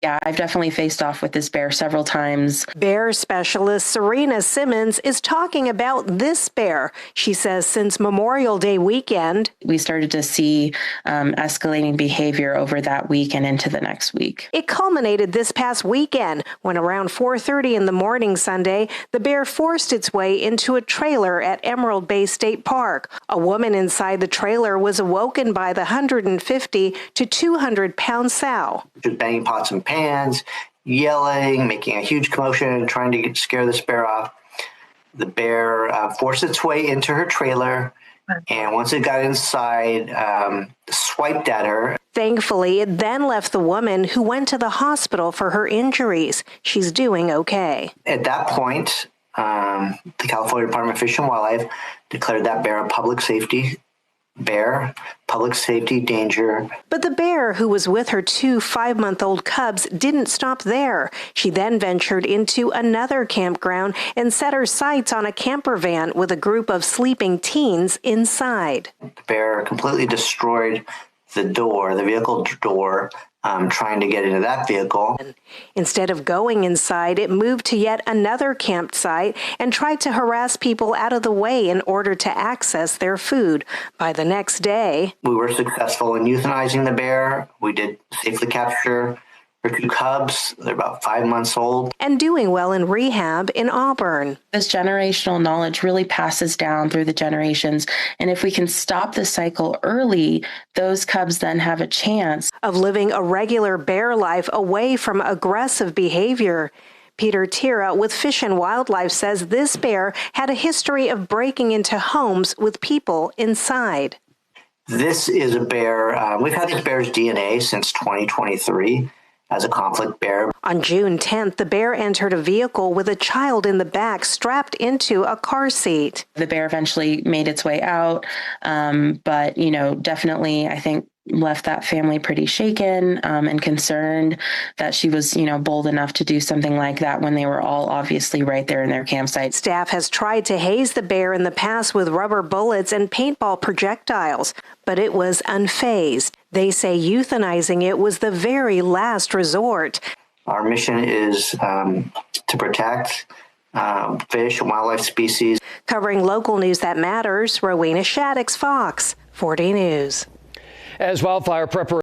Yeah, I've definitely faced off with this bear several times. Bear specialist Serena Simmons is talking about this bear. She says since Memorial Day weekend, we started to see escalating behavior over that week and into the next week. It culminated this past weekend when around 4:30 in the morning Sunday, the bear forced its way into a trailer at Emerald Bay State Park. A woman inside the trailer was awoken by the 150 to 200-pound sow. Just banging pots and pans, yelling, making a huge commotion, trying to scare this bear off. The bear forced its way into her trailer, and once it got inside, swiped at her. Thankfully, it then left the woman, who went to the hospital for her injuries. She's doing okay. At that point, the California Department of Fish and Wildlife declared that bear a public safety danger. But the bear, who was with her 2 5-month-old cubs, didn't stop there. She then ventured into another campground and set her sights on a camper van with a group of sleeping teens inside. The bear completely destroyed the vehicle door, trying to get into that vehicle. Instead of going inside, it moved to yet another campsite and tried to harass people out of the way in order to access their food. By the next day, we were successful in euthanizing the bear. We did safely capture her 2 cubs. They're about 5 months old. And doing well in rehab in Auburn. This generational knowledge really passes down through the generations. And if we can stop the cycle early, those cubs then have a chance of living a regular bear life away from aggressive behavior. Peter Tira with Fish and Wildlife says this bear had a history of breaking into homes with people inside. This is a bear. We've had this bear's DNA since 2023. As a conflict bear. On June 10th, the bear entered a vehicle with a child in the back strapped into a car seat. The bear eventually made its way out, but, definitely, I think, left that family pretty shaken and concerned that she was, bold enough to do something like that when they were all obviously right there in their campsite. Staff has tried to haze the bear in the past with rubber bullets and paintball projectiles, but it was unfazed. They say euthanizing it was the very last resort. Our mission is to protect fish and wildlife species. Covering local news that matters, Rowena Shaddix, Fox 40 News. As wildfire preparation